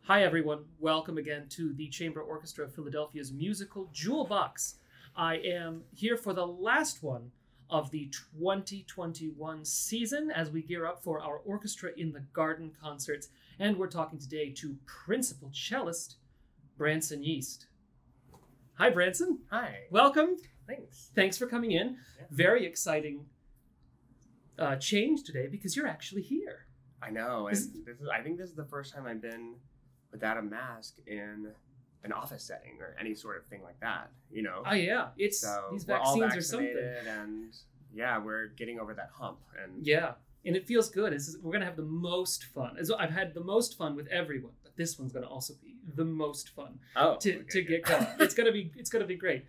Hi everyone, welcome again to the Chamber Orchestra of Philadelphia's musical JewelBox. I am here for the last one of the 2021 season as we gear up for our Orchestra in the Garden concerts, and we're talking today to Principal Cellist Branson Yeast. Hi Branson. Hi. Welcome. Thanks. Thanks for coming in. Yeah. Very exciting change today because you're actually here. I know, and I think this is the first time I've been without a mask in an office setting or any sort of thing like that, you know? Oh yeah, these vaccines are something. And yeah, we're getting over that hump. And yeah, and it feels good. We're gonna have the most fun. I've had the most fun with everyone, but this one's gonna also be the most fun to get going. It's gonna be great.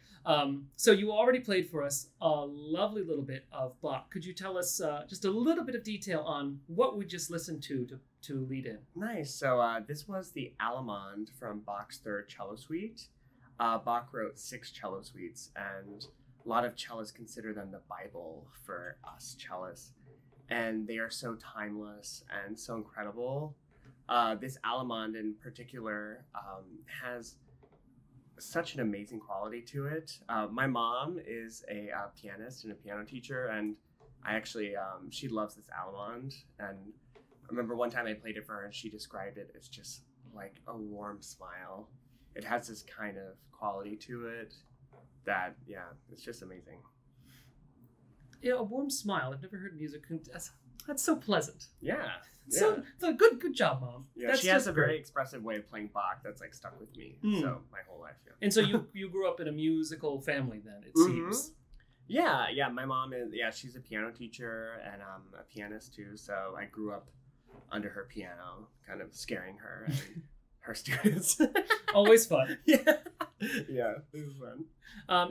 So you already played for us a lovely little bit of Bach. Could you tell us just a little bit of detail on what we just listened to lead in? Nice. So this was the Allemande from Bach's Third Cello Suite. Bach wrote 6 cello suites, and a lot of cellists consider them the Bible for us cellists. And they are so timeless and so incredible. This Allemande in particular has such an amazing quality to it. My mom is a pianist and a piano teacher, and I actually, she loves this Allemande. And I remember one time I played it for her and she described it as just like a warm smile. It has this kind of quality to it that, yeah, it's just amazing. Yeah, a warm smile. I've never heard music. That's so pleasant. Yeah. So good job, Mom. Yeah, that's she has a great. very expressive way of playing Bach that's like stuck with me. So my whole life. Yeah. And so you grew up in a musical family then, it seems. Yeah. My mom is, she's a piano teacher and a pianist too. So I grew up under her piano, kind of scaring her and her students. Always fun. Yeah, it was fun.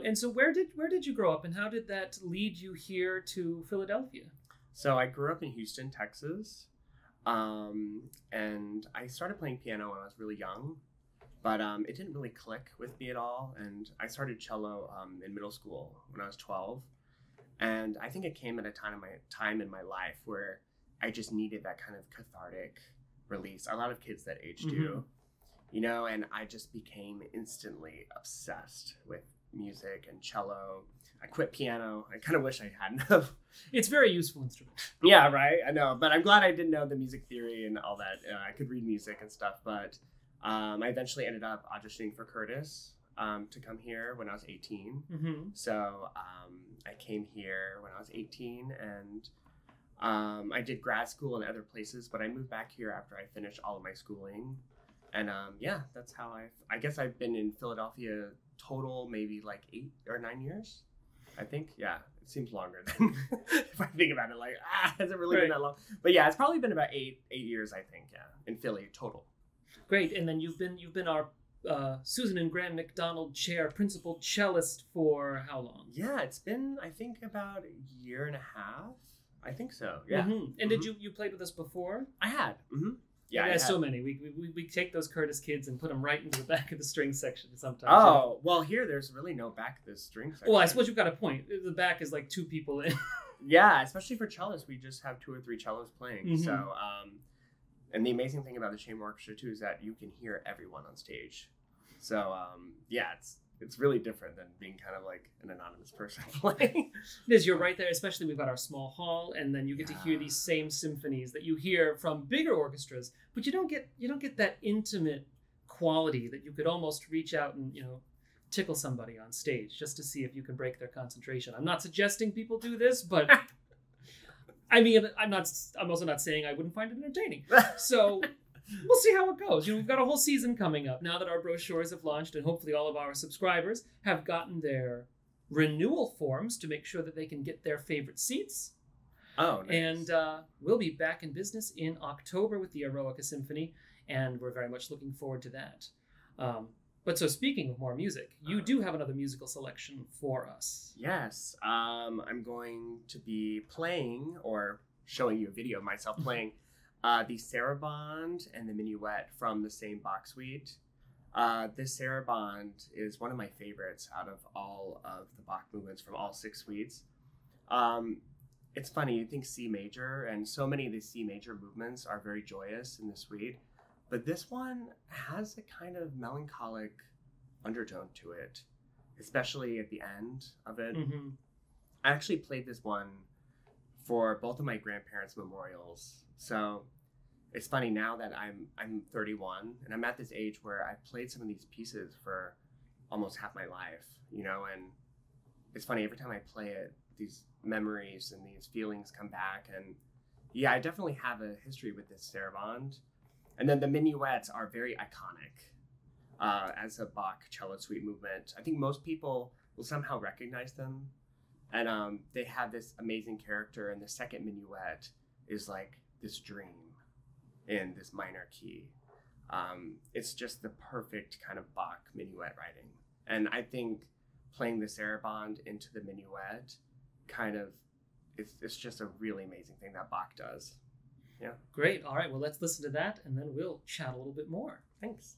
And so where did you grow up, and how did that lead you here to Philadelphia? So I grew up in Houston, Texas, and I started playing piano when I was really young, but it didn't really click with me at all. And I started cello in middle school when I was 12, and I think it came at a time in my life where I just needed that kind of cathartic release. A lot of kids that age do, you know, and I just became instantly obsessed with music and cello. I quit piano. I kind of wish I hadn't. It's a very useful instrument. Yeah, right. I know, but I'm glad I didn't know the music theory and all that. I could read music and stuff, but I eventually ended up auditioning for Curtis to come here when I was 18. So I came here when I was 18, and I did grad school in other places, but I moved back here after I finished all of my schooling. And that's how I guess I've been in Philadelphia total maybe like 8 or 9 years. I think, yeah, it seems longer than if I think about it. Like, has it really been that long? But yeah, it's probably been about 8 years, I think, in Philly total. Great, and then you've been our Susan and Graham McDonald Chair Principal Cellist for how long? Yeah, it's been, I think, about a year and a half. I think so. Yeah. And did you played with us before? I had. Yeah, there's so many. We take those Curtis kids and put them right into the back of the string section sometimes. Oh, well, here there's really no back of the string section. Well, I suppose you've got a point. The back is like 2 people in. Yeah, especially for cellists, we just have 2 or 3 cellos playing. So, and the amazing thing about the chamber orchestra too is that you can hear everyone on stage. So, it's really different than being kind of like an anonymous person playing. It is. You're right there. Especially we've got our small hall, and then you get to hear these same symphonies that you hear from bigger orchestras, but you don't get that intimate quality that you could almost reach out and tickle somebody on stage just to see if you can break their concentration. I'm not suggesting people do this, but I mean, I'm also not saying I wouldn't find it entertaining. So. We'll see how it goes. We've got a whole season coming up now that our brochures have launched, and hopefully all of our subscribers have gotten their renewal forms to make sure that they can get their favorite seats. Oh, nice. And we'll be back in business in October with the Eroica Symphony, and we're very much looking forward to that. But so speaking of more music, you do have another musical selection for us. Yes. I'm going to be playing, or showing you a video of myself playing, the Sarabande and the Minuet from the same Bach suite. This Sarabande is one of my favorites out of all of the Bach movements from all 6 suites. It's funny, you think C major, and so many of the C major movements are very joyous in the suite, but this one has a kind of melancholic undertone to it, especially at the end of it. I actually played this one for both of my grandparents' memorials. So it's funny now that I'm 31 and I'm at this age where I've played some of these pieces for almost half my life, and it's funny, every time I play it, these memories and these feelings come back. And yeah, I definitely have a history with this Sarabande. And then the minuets are very iconic as a Bach cello suite movement. I think most people will somehow recognize them. And they have this amazing character, and the second minuet is like this dream in this minor key. It's just the perfect kind of Bach minuet writing. And I think playing the Sarabande into the minuet it's just a really amazing thing that Bach does. Yeah. Great. All right. Well, let's listen to that, and then we'll chat a little bit more. Thanks.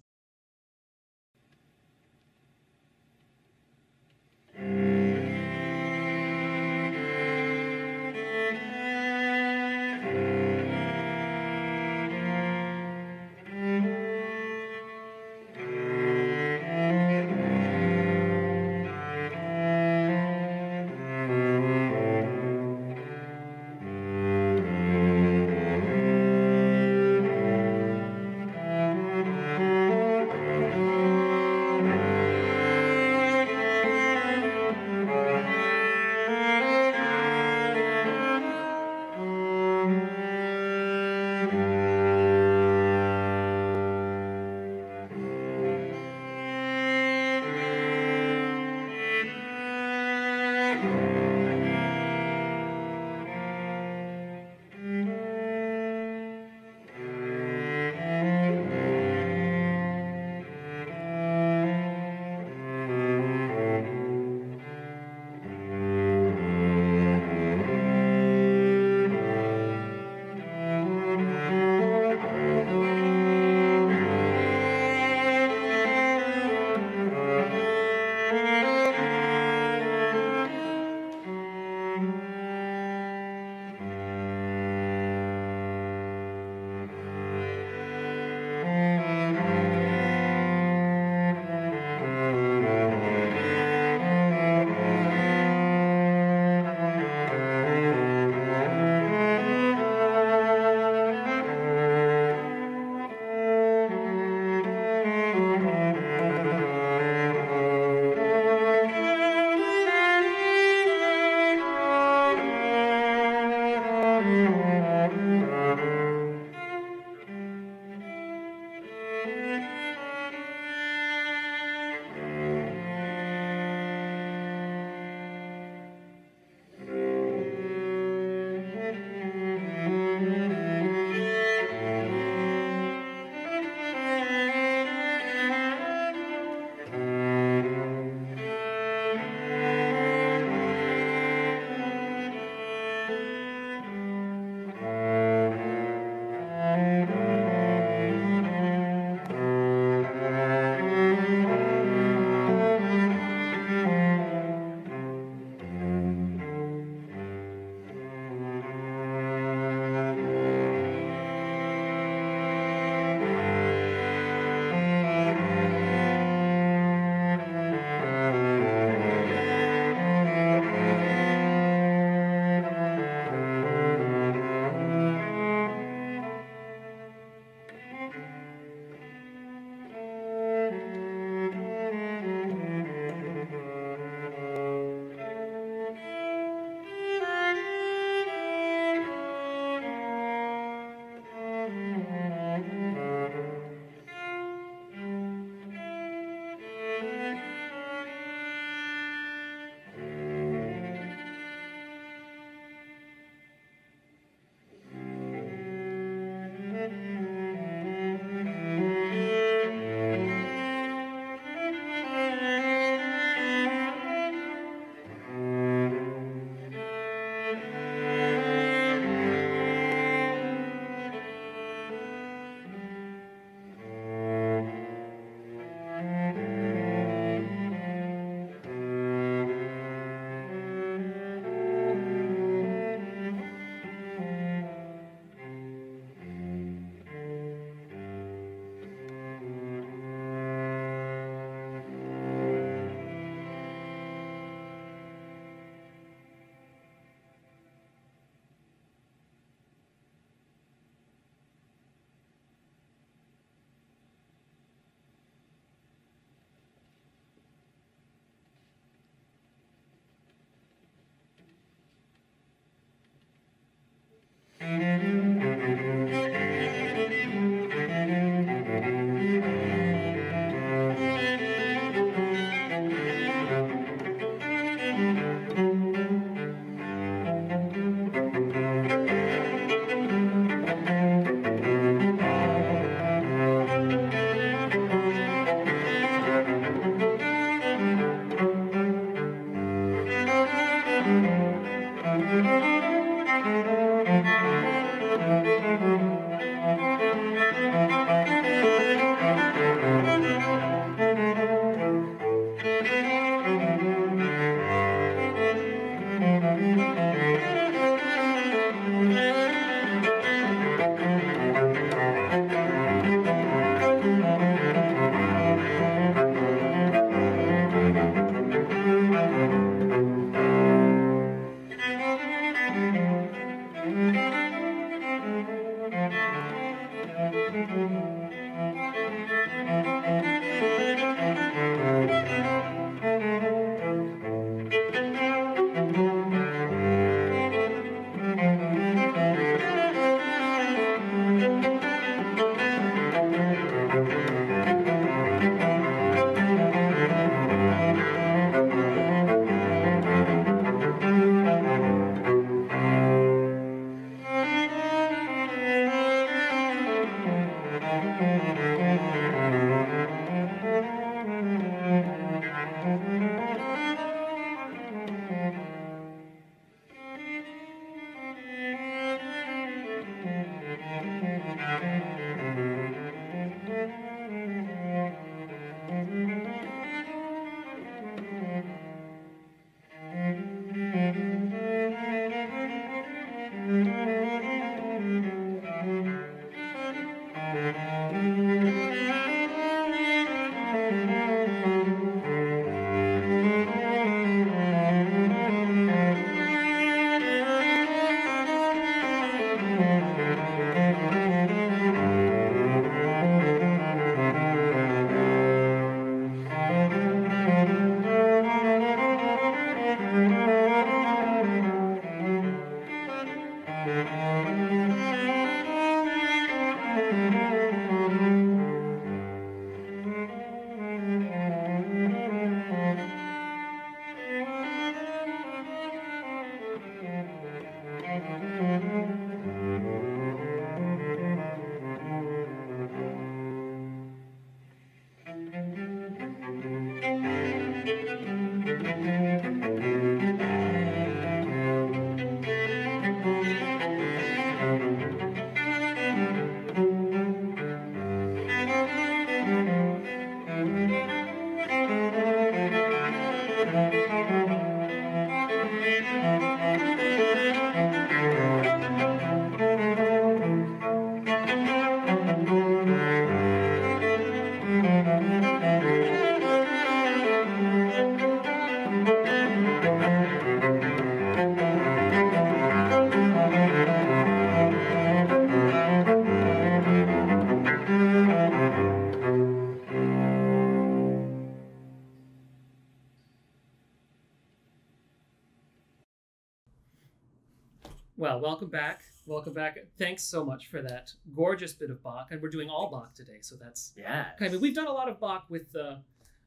Well, welcome back. Welcome back. Thanks so much for that gorgeous bit of Bach. And we're doing all Bach today, so that's... Yeah. I mean, we've done a lot of Bach with...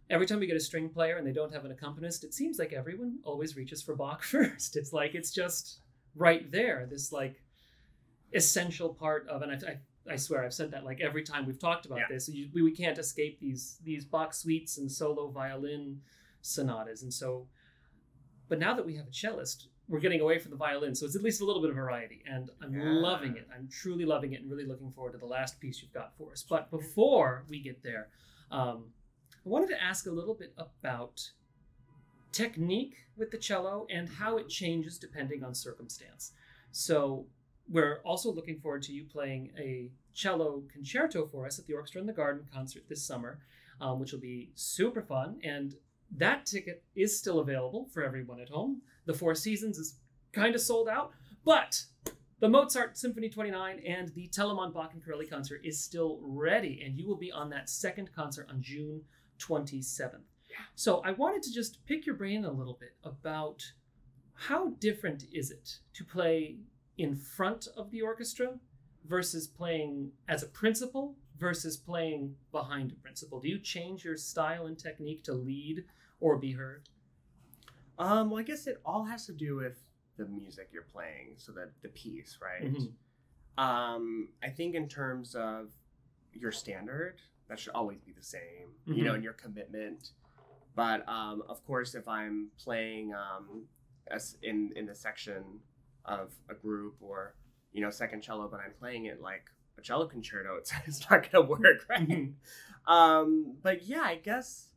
every time we get a string player and they don't have an accompanist, it seems like everyone always reaches for Bach first. It's like, it's just right there, this like essential part of... And I swear, I've said that like every time we've talked about this. We can't escape these Bach suites and solo violin sonatas. And so... But now that we have a cellist, we're getting away from the violin, so it's at least a little bit of variety, and I'm loving it. I'm truly loving it and really looking forward to the last piece you've got for us. But before we get there, I wanted to ask a little bit about technique with the cello and how it changes depending on circumstance. So we're also looking forward to you playing a cello concerto for us at the Orchestra in the Garden concert this summer, which will be super fun. And that ticket is still available for everyone at home. The Four Seasons is kind of sold out, but the Mozart Symphony 29 and the Telemann Bach and Corelli concert is still ready, and you will be on that second concert on June 27th. Yeah. So I wanted to just pick your brain a little bit about how different is it to play in front of the orchestra versus playing as a principal versus playing behind a principal. Do you change your style and technique to lead or be heard? Well, I guess it all has to do with the music you're playing, so that the piece, right? I think in terms of your standard, that should always be the same, you know, and your commitment. But of course, if I'm playing as in the section of a group or, you know, second cello, but I'm playing it like a cello concerto, it's not going to work, right? But yeah, I guess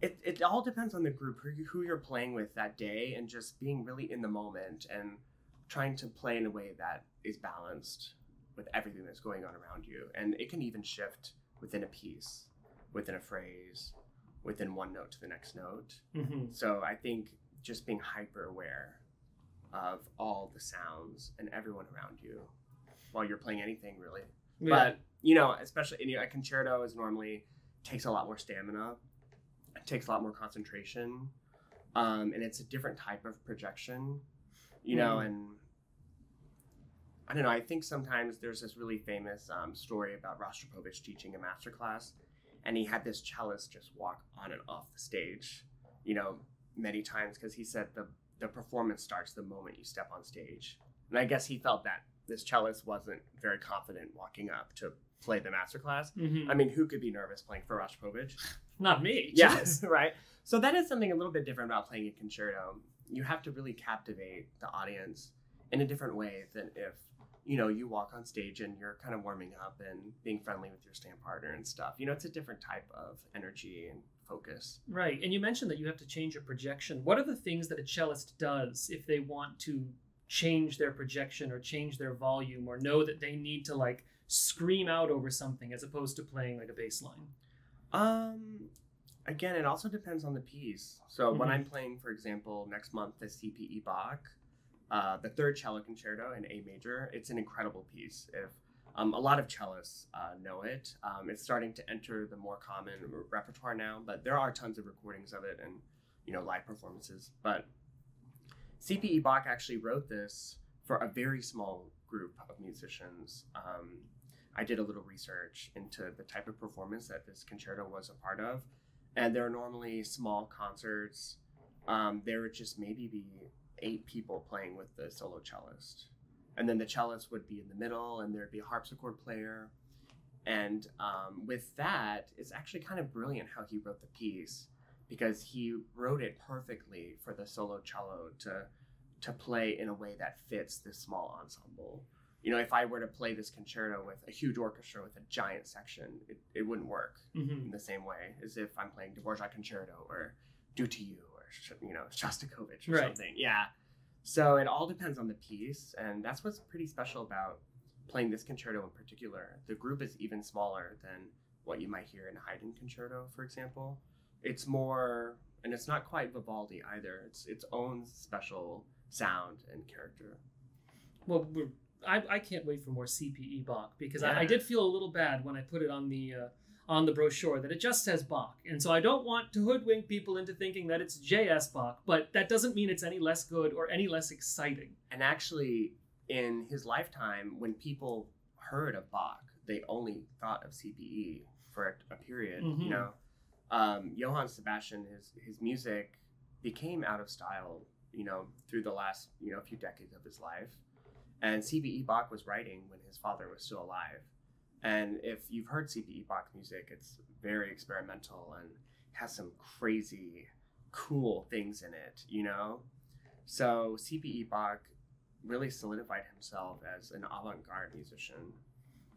it all depends on the group, who you're playing with that day, and just being really in the moment and trying to play in a way that is balanced with everything that's going on around you. And it can even shift within a piece, within a phrase, within one note to the next note. So I think just being hyper aware of all the sounds and everyone around you while you're playing anything, really. But, you know, especially in a concerto is normally takes a lot more stamina. It takes a lot more concentration. And it's a different type of projection, you know, and I don't know, I think sometimes there's this really famous story about Rostropovich teaching a masterclass, and he had this cellist just walk on and off the stage, you know, many times, because he said the performance starts the moment you step on stage. And I guess he felt that this cellist wasn't very confident walking up to play the masterclass. I mean, who could be nervous playing for Rostropovich? Not me. Yes, right. So that is something a little bit different about playing a concerto. You have to really captivate the audience in a different way than if, you know, you walk on stage and you're kind of warming up and being friendly with your stand partner and stuff. You know, it's a different type of energy and focus. Right. And you mentioned that you have to change your projection. What are the things that a cellist does if they want to change their projection or change their volume, or know that they need to like scream out over something as opposed to playing like a bass line? Again, it also depends on the piece. So when I'm playing, for example, next month, the CPE Bach, the third cello concerto in A major, it's an incredible piece. If a lot of cellists know it, it's starting to enter the more common repertoire now, but there are tons of recordings of it and, you know, live performances. But CPE Bach actually wrote this for a very small group of musicians. I did a little research into the type of performance that this concerto was a part of, and there are normally small concerts. There would just maybe be 8 people playing with the solo cellist, and then the cellist would be in the middle, and there'd be a harpsichord player. And with that, it's actually kind of brilliant how he wrote the piece, because he wrote it perfectly for the solo cello to play in a way that fits this small ensemble. You know, if I were to play this concerto with a huge orchestra with a giant section, it wouldn't work in the same way as if I'm playing Dvorak Concerto or Due to You or, you know, Shostakovich or something. Yeah. So it all depends on the piece, and that's what's pretty special about playing this concerto in particular. The group is even smaller than what you might hear in a Haydn concerto, for example. It's more, and it's not quite Vivaldi either. It's its own special sound and character. Well, I can't wait for more CPE Bach, because I did feel a little bad when I put it on the brochure that it just says Bach. And so I don't want to hoodwink people into thinking that it's JS Bach, but that doesn't mean it's any less good or any less exciting. And actually, in his lifetime, when people heard of Bach, they only thought of CPE for a period, you know. Johann Sebastian, his music became out of style, you know, through the last, you know, few decades of his life. And CPE Bach was writing when his father was still alive. And if you've heard CPE Bach music, it's very experimental and has some crazy, cool things in it, you know? So CPE Bach really solidified himself as an avant-garde musician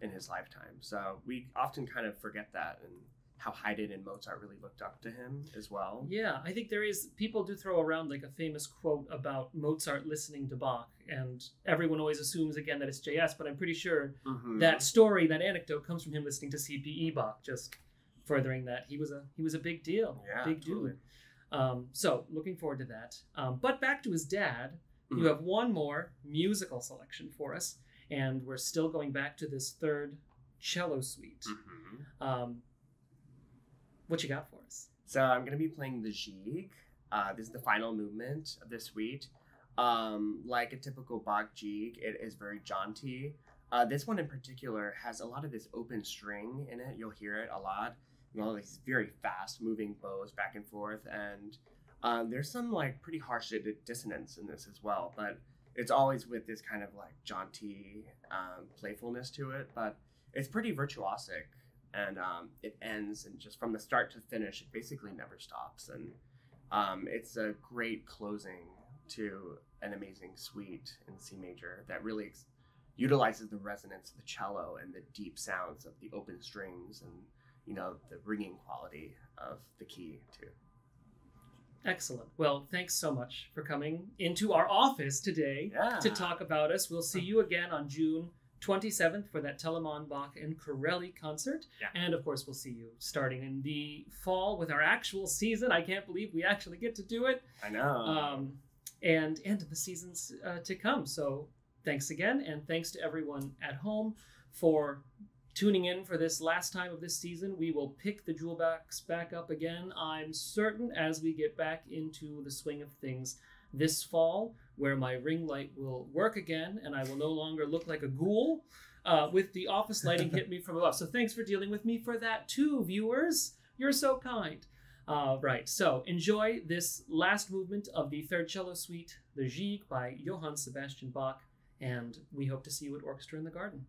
in his lifetime. So we often kind of forget that, and how Haydn and Mozart really looked up to him as well. Yeah, I think people do throw around like a famous quote about Mozart listening to Bach, and everyone always assumes again that it's JS, but I'm pretty sure that story, that anecdote comes from him listening to CPE Bach, just furthering that he was a big deal. Yeah, big totally. dude. So looking forward to that. But back to his dad, you have one more musical selection for us, and we're still going back to this third cello suite. What you got for us? So I'm going to be playing the Gigue. This is the final movement of this suite. Like a typical Bach Gigue, it is very jaunty. This one in particular has a lot of this open string in it. You'll hear it a lot. And all these very fast moving bows back and forth. And There's some like pretty harsh dissonance in this as well, but it's always with this kind of like jaunty playfulness to it. But it's pretty virtuosic, and it ends, and just from the start to finish, it basically never stops. And it's a great closing to an amazing suite in C major that really utilizes the resonance of the cello and the deep sounds of the open strings, and the ringing quality of the key too. Excellent. Well, thanks so much for coming into our office today to talk about us. We'll see you again on June 27th for that Telemann, Bach, and Corelli concert. Yeah. And of course, we'll see you starting in the fall with our actual season. I can't believe we actually get to do it. I know. And the seasons to come. So thanks again. And thanks to everyone at home for tuning in for this last time of this season. We will pick the JewelBox back up again, I'm certain, as we get back into the swing of things this fall, where my ring light will work again and I will no longer look like a ghoul with the office lighting hit me from above. So thanks for dealing with me for that too, viewers. You're so kind. Right, so enjoy this last movement of the third cello suite, the Gigue by Johann Sebastian Bach, and we hope to see you at Orchestra in the Garden.